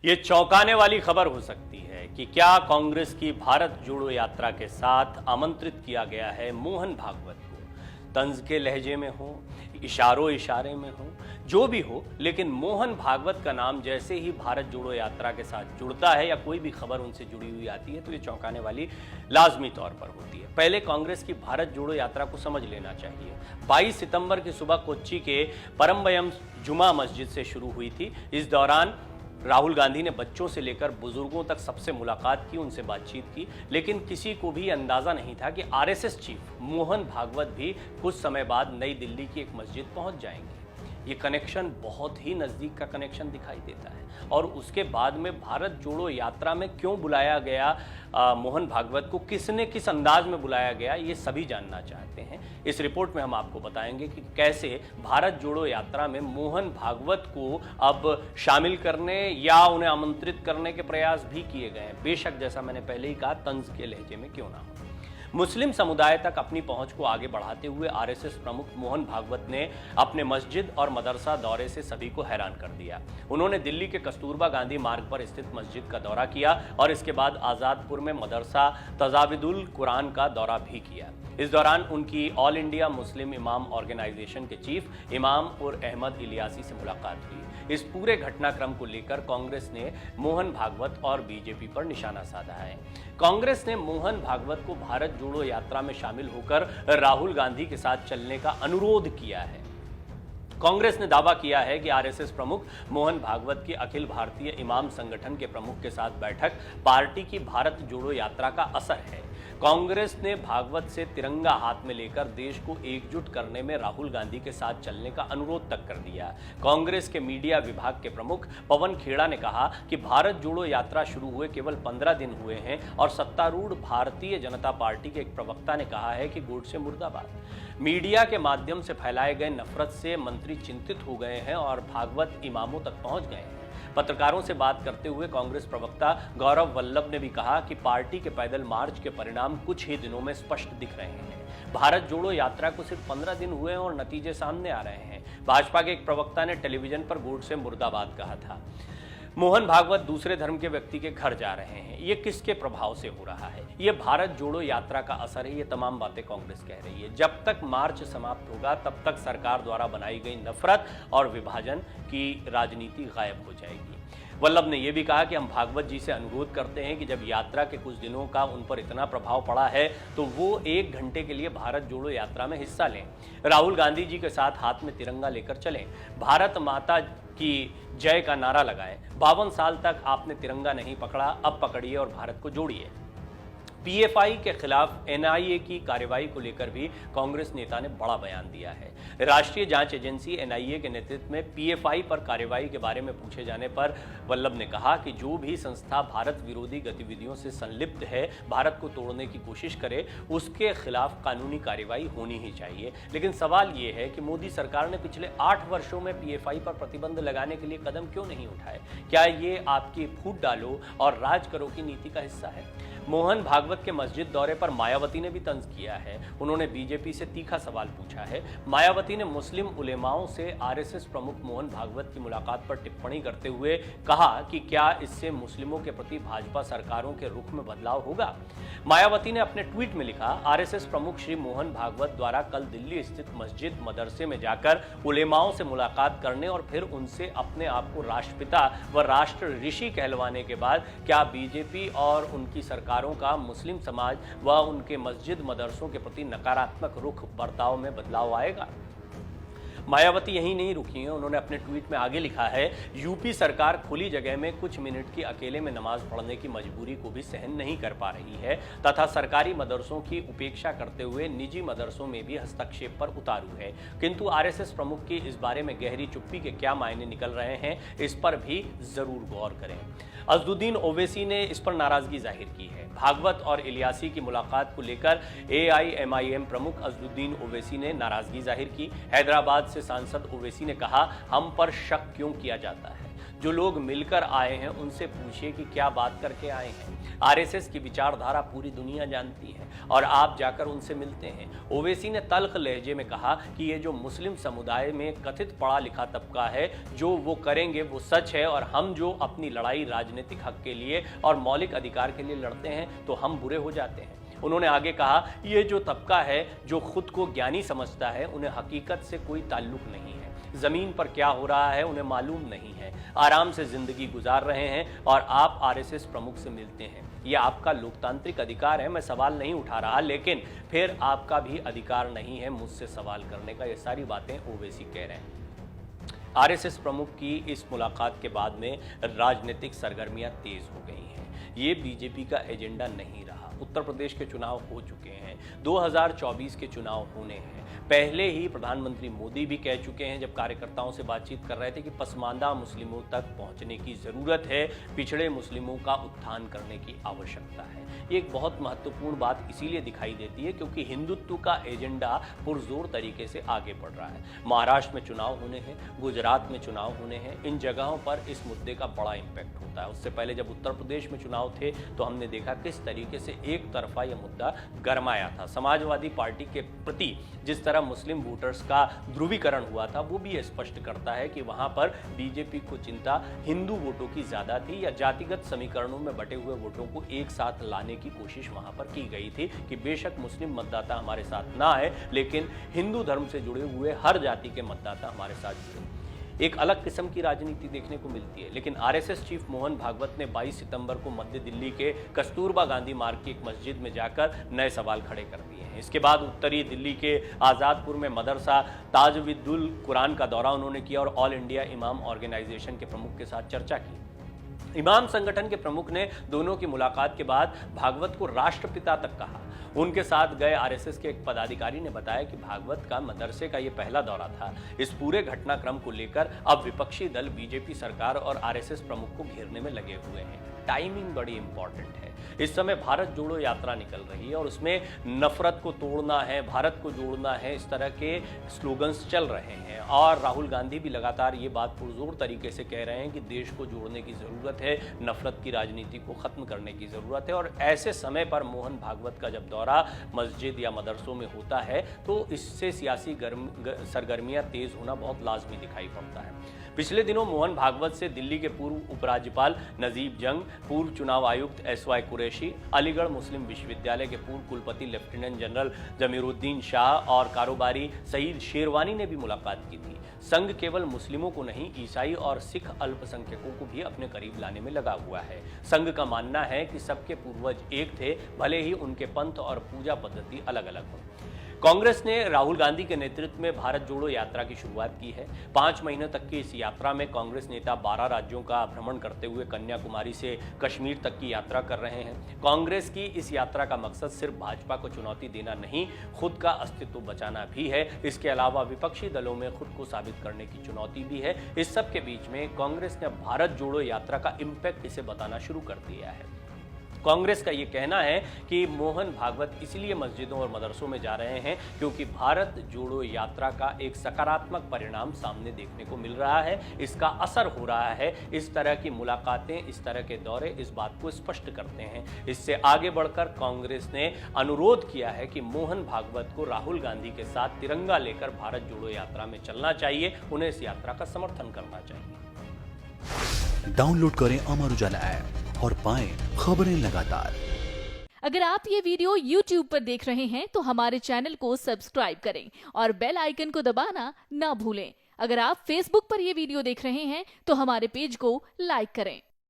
ये चौंकाने वाली खबर हो सकती है कि क्या कांग्रेस की भारत जोड़ो यात्रा के साथ आमंत्रित किया गया है मोहन भागवत को। तंज के लहजे में हो, इशारों इशारे में हो, जो भी हो, लेकिन मोहन भागवत का नाम जैसे ही भारत जोड़ो यात्रा के साथ जुड़ता है या कोई भी खबर उनसे जुड़ी हुई आती है तो ये चौंकाने वाली लाजमी तौर पर होती है। पहले कांग्रेस की भारत जोड़ो यात्रा को समझ लेना चाहिए। 22 सितंबर की सुबह कोच्चि के परम्बयम जुमा मस्जिद से शुरू हुई थी। इस दौरान राहुल गांधी ने बच्चों से लेकर बुजुर्गों तक सबसे मुलाकात की, उनसे बातचीत की, लेकिन किसी को भी अंदाजा नहीं था कि आरएसएस चीफ मोहन भागवत भी कुछ समय बाद नई दिल्ली की एक मस्जिद पहुंच जाएंगे। ये कनेक्शन बहुत ही नज़दीक का कनेक्शन दिखाई देता है। और उसके बाद में भारत जोड़ो यात्रा में क्यों बुलाया गया मोहन भागवत को, किसने किस अंदाज में बुलाया गया, ये सभी जानना चाहते हैं। इस रिपोर्ट में हम आपको बताएंगे कि कैसे भारत जोड़ो यात्रा में मोहन भागवत को अब शामिल करने या उन्हें आमंत्रित करने के प्रयास भी किए गए हैं। बेशक जैसा मैंने पहले ही कहा, तंज के लहजे में क्यों ना हो। मुस्लिम समुदाय तक अपनी पहुंच को आगे बढ़ाते हुए आरएसएस प्रमुख मोहन भागवत ने अपने मस्जिद और मदरसा दौरे से सभी को हैरान कर दिया। उन्होंने दिल्ली के कस्तूरबा गांधी मार्ग पर स्थित मस्जिद का दौरा किया और इसके बाद आजादपुर में मदरसा तजाविदुल कुरान का दौरा भी किया। इस दौरान उनकी ऑल इंडिया मुस्लिम इमाम ऑर्गेनाइजेशन के चीफ इमाम उर अहमद इलियासी से मुलाकात हुई। इस पूरे घटनाक्रम को लेकर कांग्रेस ने मोहन भागवत और बीजेपी पर निशाना साधा है। कांग्रेस ने मोहन भागवत को भारत जोड़ो यात्रा में शामिल होकर राहुल गांधी के साथ चलने का अनुरोध किया है। कांग्रेस ने दावा किया है कि आरएसएस प्रमुख मोहन भागवत की अखिल भारतीय इमाम संगठन के प्रमुख के साथ बैठक पार्टी की भारत जोड़ो यात्रा का असर है। कांग्रेस ने भागवत से तिरंगा हाथ में लेकर देश को एकजुट करने में राहुल गांधी के साथ चलने का अनुरोध तक कर दिया। कांग्रेस के मीडिया विभाग के प्रमुख पवन खेड़ा ने कहा कि भारत जोड़ो यात्रा शुरू हुए केवल 15 दिन हुए हैं और सत्तारूढ़ भारतीय जनता पार्टी के एक प्रवक्ता ने कहा है कि गोडसे मुर्दाबाद। मीडिया के माध्यम से फैलाए गए नफरत से मंत्री चिंतित हो गए हैं और भागवत इमामों तक पहुंच गए हैं। पत्रकारों से बात करते हुए कांग्रेस प्रवक्ता गौरव वल्लभ ने भी कहा कि पार्टी के पैदल मार्च के परिणाम कुछ ही दिनों में स्पष्ट दिख रहे हैं। भारत जोड़ो यात्रा को सिर्फ 15 दिन हुए हैं और नतीजे सामने आ रहे हैं। भाजपा के एक प्रवक्ता ने टेलीविजन पर गोडसे मुर्दाबाद कहा था। मोहन भागवत दूसरे धर्म के व्यक्ति के घर जा रहे हैं, ये किसके प्रभाव से हो रहा है? ये भारत जोड़ो यात्रा का असर है। ये तमाम बातें कांग्रेस कह रही है। जब तक मार्च समाप्त होगा तब तक सरकार द्वारा बनाई गई नफरत और विभाजन की राजनीति गायब हो जाएगी। वल्लभ ने यह भी कहा कि हम भागवत जी से अनुरोध करते हैं कि जब यात्रा के कुछ दिनों का उन पर इतना प्रभाव पड़ा है तो वो 1 घंटे के लिए भारत जोड़ो यात्रा में हिस्सा लें, राहुल गांधी जी के साथ हाथ में तिरंगा लेकर चलें, भारत माता की जय का नारा लगाएं। 52 साल तक आपने तिरंगा नहीं पकड़ा, अब पकड़िए और भारत को जोड़िए। पीएफआई के खिलाफ एनआईए की कार्रवाई को लेकर भी कांग्रेस नेता ने बड़ा बयान दिया है। राष्ट्रीय जांच एजेंसी एनआईए के नेतृत्व में पीएफआई पर कार्रवाई के बारे में पूछे जाने पर वल्लभ ने कहा कि जो भी संस्था भारत विरोधी गतिविधियों से संलिप्त है, भारत को तोड़ने की कोशिश करे, उसके खिलाफ कानूनी कार्रवाई होनी ही चाहिए। लेकिन सवाल ये है कि मोदी सरकार ने पिछले 8 वर्षों में पीएफआई पर प्रतिबंध लगाने के लिए कदम क्यों नहीं उठाए? क्या ये आपकी फूट डालो और राज करो की नीति का हिस्सा है? मोहन भागवत के मस्जिद दौरे पर मायावती ने भी तंज किया है। उन्होंने बीजेपी से तीखा सवाल पूछा है। मायावती ने मुस्लिम उलेमाओं से आरएसएस प्रमुख मोहन भागवत की मुलाकात पर टिप्पणी करते हुए कहा कि क्या इससे मुस्लिमों के प्रति भाजपा सरकारों के रुख में बदलाव होगा? मायावती ने अपने ट्वीट में लिखा, आरएसएस प्रमुख श्री मोहन भागवत द्वारा कल दिल्ली स्थित मस्जिद मदरसे में जाकर उलेमाओं से मुलाकात करने और फिर उनसे अपने आप को राष्ट्रपिता व राष्ट्र ऋषि कहलवाने के बाद क्या बीजेपी और उनकी सरकारों का मुस्लिम समाज व उनके मस्जिद मदरसों के प्रति नकारात्मक रुख बर्ताव में बदलाव आएगा? मायावती यहीं नहीं रुकी हैं। उन्होंने अपने ट्वीट में आगे लिखा है, यूपी सरकार खुली जगह में कुछ मिनट की अकेले में नमाज पढ़ने की मजबूरी को भी सहन नहीं कर पा रही है तथा सरकारी मदरसों की उपेक्षा करते हुए निजी मदरसों में भी हस्तक्षेप पर उतारू है। किंतु आरएसएस प्रमुख की इस बारे में गहरी चुप्पी के क्या मायने निकल रहे हैं, इस पर भी जरूर गौर करें। अजदुद्दीन ओवैसी ने इस पर नाराजगी जाहिर की है। भागवत और इलियासी की मुलाकात को लेकर एआईएमआईएम प्रमुख अजदुद्दीन ओवैसी ने नाराजगी जाहिर की। हैदराबाद से से सांसद ओवैसी ने कहा, हम पर शक क्यों किया जाता है? जो लोग मिलकर आए हैं उनसे पूछिए कि क्या बात करके आए हैं। आरएसएस की विचारधारा पूरी दुनिया जानती है और आप जाकर उनसे मिलते हैं। ओवैसी ने तल्ख लहजे में कहा कि ये जो मुस्लिम समुदाय में कथित पढ़ा लिखा तबका है, जो वो करेंगे वो सच है, और हम जो अपनी लड़ाई राजनीतिक हक के लिए और मौलिक अधिकार के लिए लड़ते हैं तो हम बुरे हो जाते हैं। उन्होंने आगे कहा, ये जो तबका है जो खुद को ज्ञानी समझता है, उन्हें हकीकत से कोई ताल्लुक नहीं है। जमीन पर क्या हो रहा है उन्हें मालूम नहीं है। आराम से जिंदगी गुजार रहे हैं और आप आरएसएस प्रमुख से मिलते हैं। ये आपका लोकतांत्रिक अधिकार है, मैं सवाल नहीं उठा रहा, लेकिन फिर आपका भी अधिकार नहीं है मुझसे सवाल करने का। ये सारी बातें ओवैसी कह रहे हैं। आरएसएस प्रमुख की इस मुलाकात के बाद में राजनीतिक सरगर्मियां तेज हो गई हैं। ये बीजेपी का एजेंडा नहीं रहा। उत्तर प्रदेश के चुनाव हो चुके हैं, 2024 के चुनाव होने हैं। पहले ही प्रधानमंत्री मोदी भी कह चुके हैं, जब कार्यकर्ताओं से बातचीत कर रहे थे, कि पसमानदा मुस्लिमों तक पहुंचने की जरूरत है, पिछड़े मुस्लिमों का उत्थान करने की आवश्यकता है। ये एक बहुत महत्वपूर्ण बात इसीलिए दिखाई देती है क्योंकि हिंदुत्व का एजेंडा पुरजोर तरीके से आगे बढ़ रहा है। महाराष्ट्र में चुनाव होने हैं, गुजरात में चुनाव होने हैं, इन जगहों पर इस मुद्दे का बड़ा इंपैक्ट होता है। उससे पहले जब उत्तर प्रदेश में चुनाव थे तो हमने देखा किस तरीके से एक तरफा यह मुद्दा गरमाया था। समाजवादी पार्टी के प्रति जिस तरह मुस्लिम वोटर्स का ध्रुवीकरण हुआ था, वो भी स्पष्ट करता है कि वहां पर बीजेपी को चिंता हिंदू वोटों की ज्यादा थी, या जातिगत समीकरणों में बटे हुए वोटों को एक साथ लाने की कोशिश वहां पर की गई थी कि बेशक मुस्लिम मतदाता हमारे साथ ना आए, लेकिन हिंदू धर्म से जुड़े हुए हर जाति के मतदाता हमारे साथ जुड़े। एक अलग किस्म की राजनीति देखने को मिलती है। लेकिन आरएसएस चीफ मोहन भागवत ने 22 सितंबर को मध्य दिल्ली के कस्तूरबा गांधी मार्ग की एक मस्जिद में जाकर नए सवाल खड़े कर दिए हैं। इसके बाद उत्तरी दिल्ली के आज़ादपुर में मदरसा ताजविदुल कुरान का दौरा उन्होंने किया और ऑल इंडिया इमाम ऑर्गेनाइजेशन के प्रमुख के साथ चर्चा की। इमाम संगठन के प्रमुख ने दोनों की मुलाकात के बाद भागवत को राष्ट्रपिता तक कहा। उनके साथ गए आरएसएस के एक पदाधिकारी ने बताया कि भागवत का मदरसे का ये पहला दौरा था। इस पूरे घटनाक्रम को लेकर अब विपक्षी दल बीजेपी सरकार और आरएसएस प्रमुख को घेरने में लगे हुए हैं। टाइमिंग बड़ी इंपॉर्टेंट है। इस समय भारत जोड़ो यात्रा निकल रही है और उसमें नफरत को तोड़ना है, भारत को जोड़ना है, इस तरह के स्लोगन्स चल रहे हैं। और राहुल गांधी भी लगातार ये बात पुरजोर तरीके से कह रहे हैं कि देश को जोड़ने की ज़रूरत है, नफरत की राजनीति को ख़त्म करने की ज़रूरत है। और ऐसे समय पर मोहन भागवत का जब दौरा मस्जिद या मदरसों में होता है तो इससे सियासी सरगर्मियाँ तेज़ होना बहुत लाजमी दिखाई पड़ता है। पिछले दिनों मोहन भागवत से दिल्ली के पूर्व उपराज्यपाल नजीब जंग, पूर्व चुनाव आयुक्त एसवाई कुरैशी, अलीगढ़ मुस्लिम विश्वविद्यालय के पूर्व कुलपति लेफ्टिनेंट जनरल जमीरुद्दीन शाह और कारोबारी सईद शेरवानी ने भी मुलाकात की थी। संघ केवल मुस्लिमों को नहीं, ईसाई और सिख अल्पसंख्यकों को भी अपने करीब लाने में लगा हुआ है। संघ का मानना है कि सबके पूर्वज एक थे, भले ही उनके पंथ और पूजा पद्धति अलग अलग हो। कांग्रेस ने राहुल गांधी के नेतृत्व में भारत जोड़ो यात्रा की शुरुआत की है। 5 महीनों तक की इस यात्रा में कांग्रेस नेता 12 राज्यों का भ्रमण करते हुए कन्याकुमारी से कश्मीर तक की यात्रा कर रहे हैं। कांग्रेस की इस यात्रा का मकसद सिर्फ भाजपा को चुनौती देना नहीं, खुद का अस्तित्व बचाना भी है। इसके अलावा विपक्षी दलों में खुद को साबित करने की चुनौती भी है। इस सब के बीच में कांग्रेस ने भारत जोड़ो यात्रा का इम्पैक्ट इसे बताना शुरू कर दिया है। कांग्रेस का ये कहना है कि मोहन भागवत इसलिए मस्जिदों और मदरसों में जा रहे हैं क्योंकि भारत जोड़ो यात्रा का एक सकारात्मक परिणाम सामने देखने को मिल रहा है, इसका असर हो रहा है। इस तरह की मुलाकातें, इस तरह के दौरे इस बात को स्पष्ट करते हैं। इससे आगे बढ़कर कांग्रेस ने अनुरोध किया है कि मोहन भागवत को राहुल गांधी के साथ तिरंगा लेकर भारत जोड़ो यात्रा में चलना चाहिए, उन्हें इस यात्रा का समर्थन करना चाहिए। डाउनलोड करें अमर उजाला ऐप और पाएं खबरें लगातार। अगर आप ये वीडियो YouTube पर देख रहे हैं तो हमारे चैनल को सब्सक्राइब करें और बेल आइकन को दबाना ना भूलें। अगर आप Facebook पर ये वीडियो देख रहे हैं तो हमारे पेज को लाइक करें।